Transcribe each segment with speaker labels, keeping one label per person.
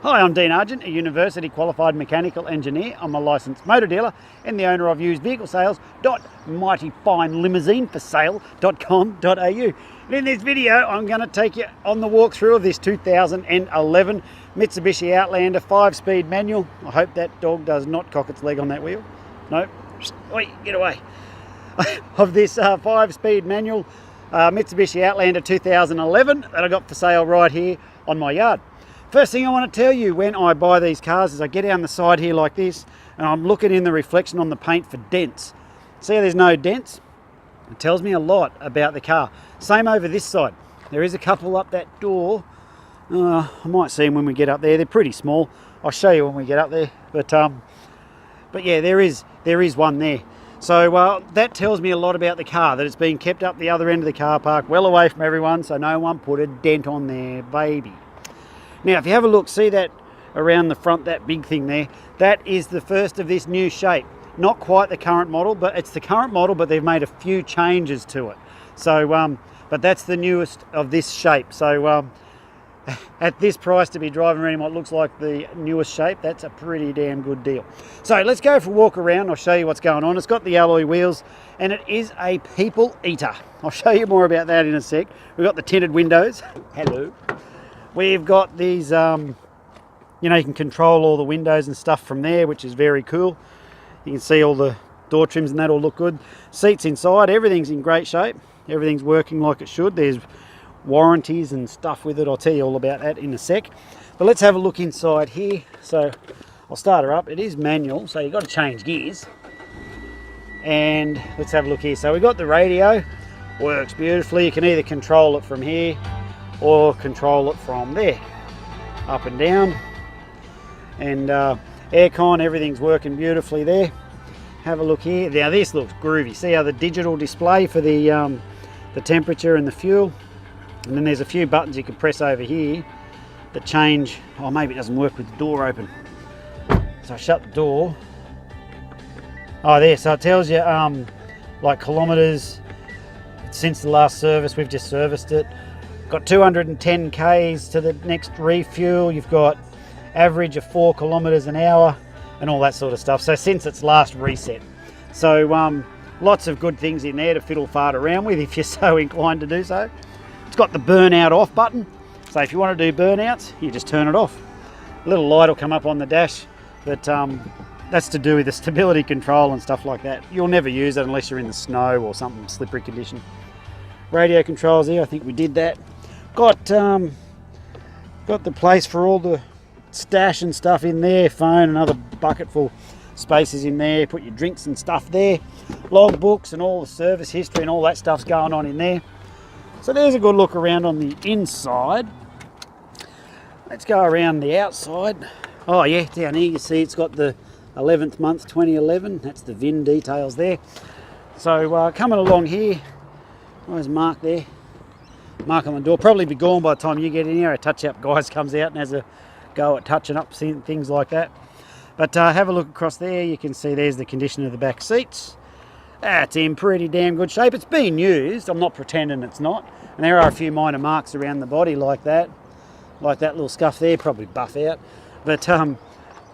Speaker 1: Hi, I'm Dean Argent, a university qualified mechanical engineer. I'm a licensed motor dealer and the owner of usedvehiclesales.mightyfinelimousine.for-sale.com.au. And in this video, I'm going to take you on the walkthrough of this 2011 Mitsubishi Outlander 5-speed manual. I hope that dog does not cock its leg on that wheel. No, wait, get away. Of this 5-speed manual Mitsubishi Outlander 2011 that I got for sale right here on my yard. First thing I want to tell you when I buy these cars is I get down the side here like this and I'm looking in the reflection on the paint for dents. See how there's no dents? It tells me a lot about the car. Same over this side. There is a couple up that door. I might see them when we get up there. They're pretty small. I'll show you when we get up there. But yeah, there is one there. So that tells me a lot about the car, that it's been kept up the other end of the car park, well away from everyone, so no one put a dent on their baby. Now, if you have a look, see that around the front, that big thing there? That is the first of this new shape. Not quite the current model, but it's the current model, but they've made a few changes to it. So, but that's the newest of this shape. So, at this price to be driving around in what looks like the newest shape, that's a pretty damn good deal. So let's go for a walk around. I'll show you what's going on. It's got the alloy wheels and it is a people eater. I'll show you more about that in a sec. We've got the tinted windows. Hello. We've got these, you know, you can control all the windows and stuff from there, which is very cool. You can see all the door trims and that all look good. Seats inside, everything's in great shape. Everything's working like it should. There's warranties and stuff with it. I'll tell you all about that in a sec. But let's have a look inside here. So I'll start her up. It is manual, so you've got to change gears. And let's have a look here. So we've got the radio. Works beautifully. You can either control it from here or control it from there, up and down. And aircon, everything's working beautifully there. Have a look here. Now this looks groovy. See how the digital display for the temperature and the fuel, and then there's a few buttons you can press over here that change. Oh, maybe it doesn't work with the door open. So I shut the door. Oh, there. So it tells you like kilometers since the last service. We've just serviced it. Got 210 k's to the next refuel. You've got average of 4 kilometers an hour and all that sort of stuff. So since its last reset. So lots of good things in there to fiddle fart around with if you're so inclined to do so. It's got the burnout off button. So if you want to do burnouts, you just turn it off. A little light will come up on the dash, but that's to do with the stability control and stuff like that. You'll never use it unless you're in the snow or something slippery condition. Radio controls here, I think we did that. Got the place for all the stash and stuff in there, phone, another bucket full spaces in there, put your drinks and stuff there, log books and all the service history and all that stuff's going on in there. So there's a good look around on the inside. Let's go around the outside. Oh yeah, down here you see it's got the 11th month 2011, that's the VIN details there. So coming along here, there's Mark there. Mark on the door, probably be gone by the time you get in here. A touch-up guys comes out and has a go at touching up things like that. But have a look across there, you can see there's the condition of the back seats. That's in pretty damn good shape. It's been used, I'm not pretending it's not. And there are a few minor marks around the body like that little scuff there, probably buff out. But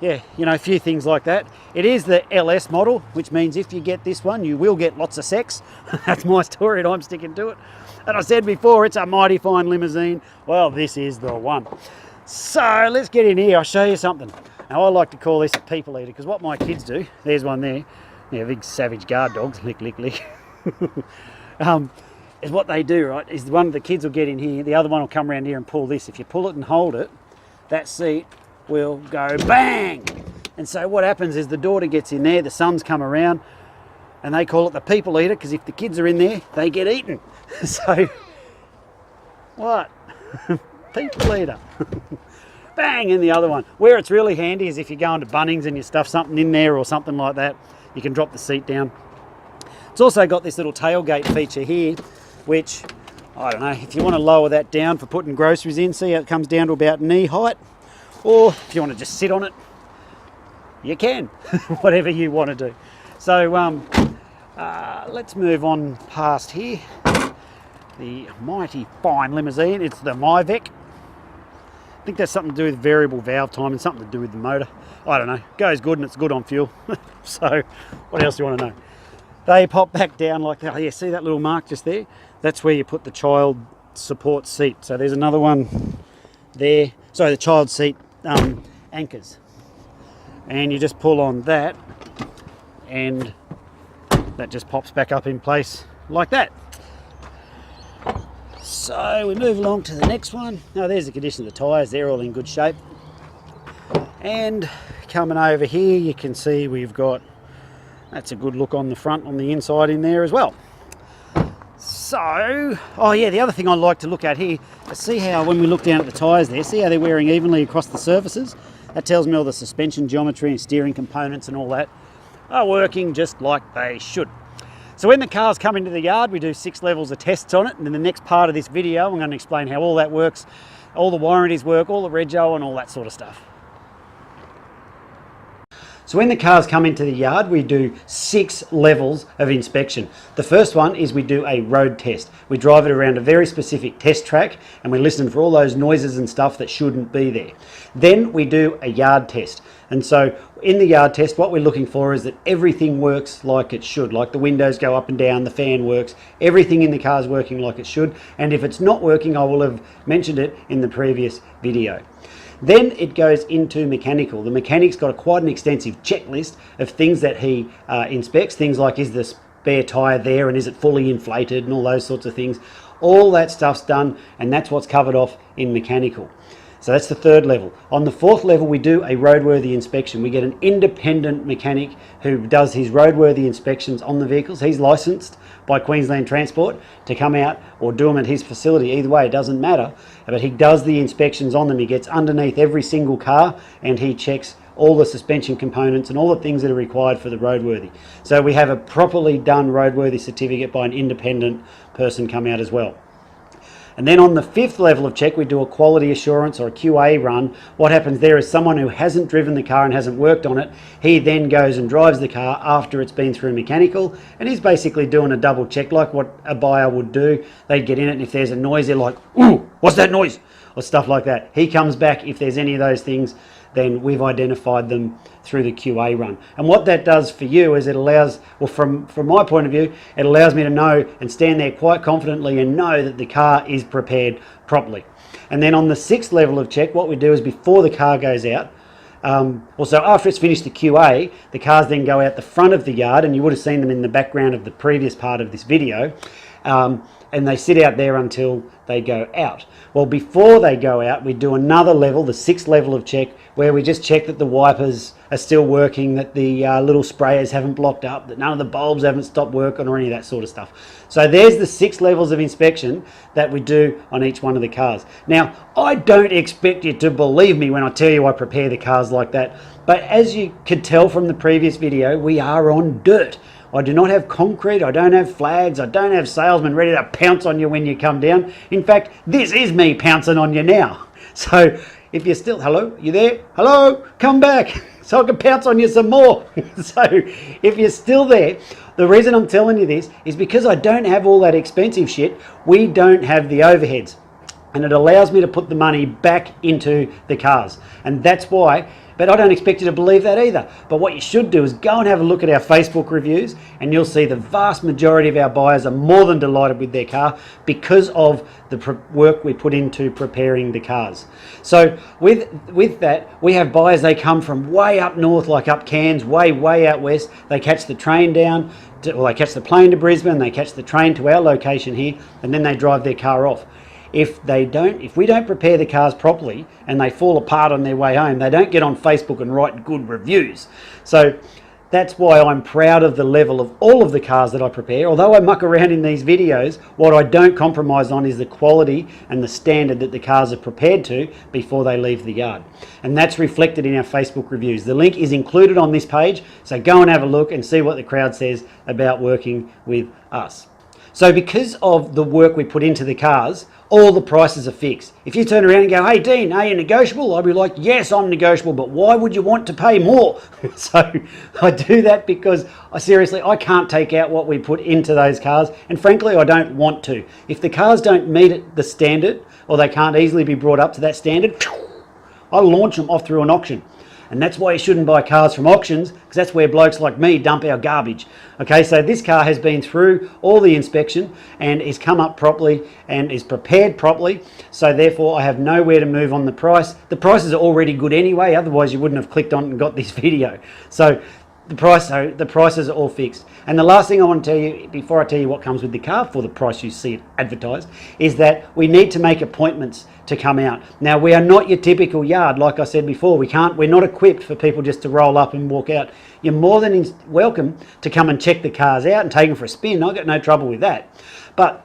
Speaker 1: yeah, you know, a few things like that. It is the LS model, which means if you get this one, you will get lots of sex. That's my story and I'm sticking to it. And I said before, it's a mighty fine limousine. Well, this is the one. So let's get in here, I'll show you something. Now I like to call this a people eater, because what my kids do, there's one there, yeah, big savage guard dogs, lick, lick, lick. Is what they do, right, is one of the kids will get in here, the other one will come around here and pull this. If you pull it and hold it, that seat will go bang. And so what happens is the daughter gets in there, the sons come around, and they call it the people eater, because if the kids are in there, they get eaten. So, what? People eater. Bang, and the other one. Where it's really handy is if you're going to Bunnings and you stuff something in there or something like that, you can drop the seat down. It's also got this little tailgate feature here, which, I don't know, if you want to lower that down for putting groceries in, see how it comes down to about knee height, or if you want to just sit on it, you can, whatever you want to do. So let's move on past here. The mighty fine limousine, it's the Myvec. think that's something to do with variable valve time and something to do with the motor. I don't know. Goes good and it's good on fuel. So what else do you want to know? They pop back down like that. Oh, yeah, see that little mark just there? That's where you put the child support seat. So there's another one there. Sorry, the child seat anchors. And you just pull on that and that just pops back up in place like that. So we move along to the next one. Now there's the condition of the tyres, they're all in good shape. And coming over here you can see we've got, that's a good look on the front, on the inside in there as well. So, oh yeah, the other thing I like to look at here, see how when we look down at the tyres there, see how they're wearing evenly across the surfaces? That tells me all the suspension geometry and steering components and all that are working just like they should. So when the cars come into the yard, we do 6 levels of tests on it, and in the next part of this video I'm going to explain how all that works, all the warranties work, all the rego and all that sort of stuff. So when the cars come into the yard, we do 6 levels of inspection. The first one is we do a road test. We drive it around a very specific test track and we listen for all those noises and stuff that shouldn't be there. Then we do a yard test. And so in the yard test, what we're looking for is that everything works like it should, like the windows go up and down, the fan works, everything in the car is working like it should. And if it's not working, I will have mentioned it in the previous video. Then it goes into mechanical. The mechanic's got quite an extensive checklist of things that he inspects, things like is the spare tyre there and is it fully inflated and all those sorts of things. All that stuff's done and that's what's covered off in mechanical. So that's the 3rd level. On the 4th level we do a roadworthy inspection. We get an independent mechanic who does his roadworthy inspections on the vehicles. He's licensed by Queensland Transport to come out or do them at his facility. Either way, it doesn't matter. But he does the inspections on them. He gets underneath every single car and he checks all the suspension components and all the things that are required for the roadworthy. So we have a properly done roadworthy certificate by an independent person come out as well. And then on the 5th level of check, we do a quality assurance or a QA run. What happens there is someone who hasn't driven the car and hasn't worked on it, he then goes and drives the car after it's been through mechanical, and he's basically doing a double check like what a buyer would do. They'd get in it and if there's a noise, they're like, ooh, what's that noise? Or stuff like that. He comes back, if there's any of those things, then we've identified them through the QA run. And what that does for you is it allows, well from my point of view, it allows me to know and stand there quite confidently and know that the car is prepared properly. And then on the 6th level of check, what we do is before the car goes out, also after it's finished the QA, the cars then go out the front of the yard, and you would have seen them in the background of the previous part of this video, and they sit out there until they go out. Well, before they go out, we do another level, the 6th level of check, where we just check that the wipers are still working, that the little sprayers haven't blocked up, that none of the bulbs haven't stopped working or any of that sort of stuff. So there's the 6 levels of inspection that we do on each one of the cars. Now, I don't expect you to believe me when I tell you I prepare the cars like that, but as you could tell from the previous video, we are on dirt. I do not have concrete, I don't have flags, I don't have salesmen ready to pounce on you when you come down. In fact, this is me pouncing on you now. So if you're still, hello, you there? Hello, come back so I can pounce on you some more. So if you're still there, the reason I'm telling you this is because I don't have all that expensive shit. We don't have the overheads. And it allows me to put the money back into the cars. And that's why, but I don't expect you to believe that either. But what you should do is go and have a look at our Facebook reviews and you'll see the vast majority of our buyers are more than delighted with their car because of the work we put into preparing the cars. So with that, we have buyers, they come from way up north, like up Cairns, way out west. They catch the train down, they catch the plane to Brisbane, they catch the train to our location here, and then they drive their car off. If we don't prepare the cars properly and they fall apart on their way home, they don't get on Facebook and write good reviews. So that's why I'm proud of the level of all of the cars that I prepare. Although I muck around in these videos, what I don't compromise on is the quality and the standard that the cars are prepared to before they leave the yard. And that's reflected in our Facebook reviews. The link is included on this page, so go and have a look and see what the crowd says about working with us. So because of the work we put into the cars, all the prices are fixed. If you turn around and go, hey Dean, are you negotiable? I'll be like, yes, I'm negotiable, but why would you want to pay more? So I do that because I can't take out what we put into those cars, and frankly I don't want to. If the cars don't meet the standard or they can't easily be brought up to that standard, I launch them off through an auction. And that's why you shouldn't buy cars from auctions, because that's where blokes like me dump our garbage. Okay, so this car has been through all the inspection and is come up properly and is prepared properly. So therefore I have nowhere to move on the price. The prices are already good anyway, otherwise you wouldn't have clicked on and got this video. So the prices are all fixed. And the last thing I want to tell you, before I tell you what comes with the car for the price you see it advertised, is that we need to make appointments to come out. Now, we are not your typical yard, like I said before. We're not equipped for people just to roll up and walk out. You're more than welcome to come and check the cars out and take them for a spin. I've got no trouble with that. But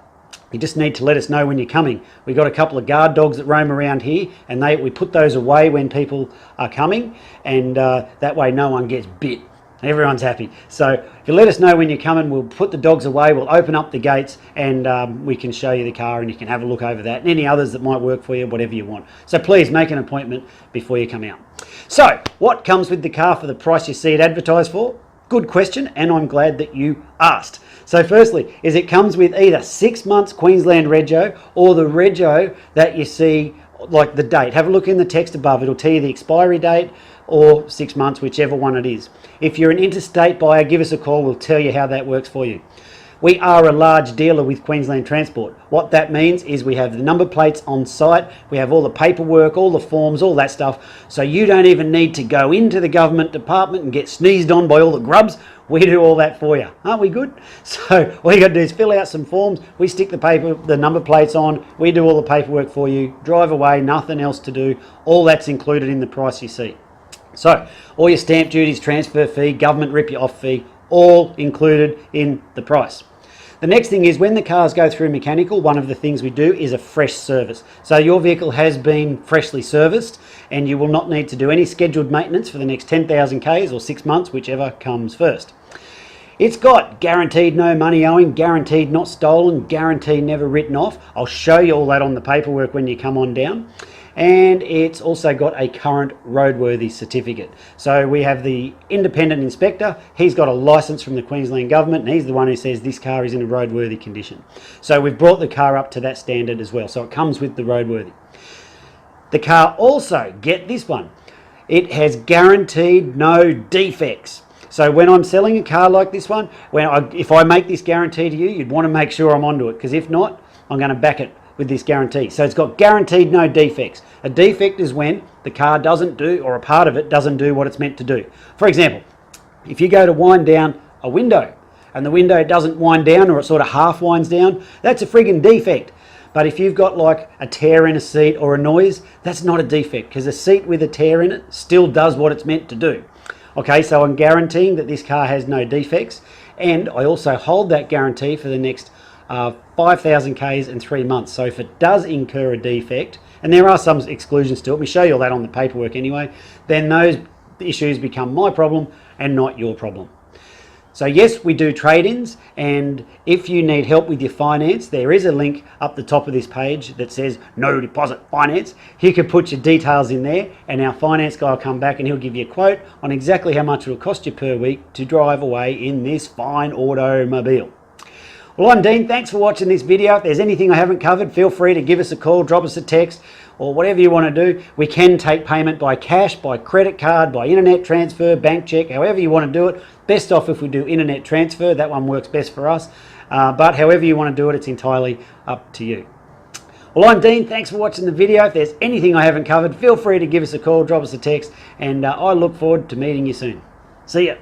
Speaker 1: you just need to let us know when you're coming. We've got a couple of guard dogs that roam around here, and we put those away when people are coming, and that way no one gets bit. Everyone's happy. So if you let us know when you're coming, we'll put the dogs away, we'll open up the gates, and we can show you the car and you can have a look over that and any others that might work for you, whatever you want. So please make an appointment before you come out. So what comes with the car for the price you see it advertised for? Good question, and I'm glad that you asked. So firstly, it comes with either 6 months Queensland rego or the rego that you see, like the date. Have a look in the text above, it'll tell you the expiry date or 6 months, whichever one it is. If you're an interstate buyer, give us a call, we'll tell you how that works for you. We are a large dealer with Queensland Transport. What that means is we have the number plates on site, we have all the paperwork, all the forms, all that stuff, so you don't even need to go into the government department and get sneezed on by all the grubs. We do all that for you. Aren't we good? So all you got to do is fill out some forms, we stick the number plates on, we do all the paperwork for you, drive away, nothing else to do. All that's included in the price you see. So all your stamp duties, transfer fee, government rip you off fee, all included in the price. The next thing is when the cars go through mechanical, one of the things we do is a fresh service. So your vehicle has been freshly serviced and you will not need to do any scheduled maintenance for the next 10,000 Ks or 6 months, whichever comes first. It's got guaranteed no money owing, guaranteed not stolen, guaranteed never written off. I'll show you all that on the paperwork when you come on down. And it's also got a current roadworthy certificate. So we have the independent inspector, he's got a license from the Queensland government and he's the one who says this car is in a roadworthy condition. So we've brought the car up to that standard as well, so it comes with the roadworthy. The car also, get this one, it has guaranteed no defects. So when I'm selling a car like this one, if I make this guarantee to you, you'd want to make sure I'm onto it, because if not, I'm going to back it with this guarantee. So it's got guaranteed no defects. A defect is when the car doesn't do, or a part of it doesn't do what it's meant to do. For example, if you go to wind down a window and the window doesn't wind down, or it sort of half winds down, that's a friggin' defect. But if you've got like a tear in a seat or a noise, that's not a defect, because a seat with a tear in it still does what it's meant to do. Okay, so I'm guaranteeing that this car has no defects, and I also hold that guarantee for the next 5,000 Ks in 3 months. So if it does incur a defect, and there are some exclusions to it, we show you all that on the paperwork anyway, then those issues become my problem and not your problem. So yes, we do trade-ins, and if you need help with your finance, there is a link up the top of this page that says no deposit finance. You can put your details in there and our finance guy will come back and he'll give you a quote on exactly how much it will cost you per week to drive away in this fine automobile. Well, I'm Dean, thanks for watching this video. If there's anything I haven't covered, feel free to give us a call, drop us a text, or whatever you want to do. We can take payment by cash, by credit card, by internet transfer, bank check, however you want to do it. Best off if we do internet transfer, that one works best for us. But however you want to do it, it's entirely up to you. Well, I'm Dean, thanks for watching the video. If there's anything I haven't covered, feel free to give us a call, drop us a text, and I look forward to meeting you soon. See ya.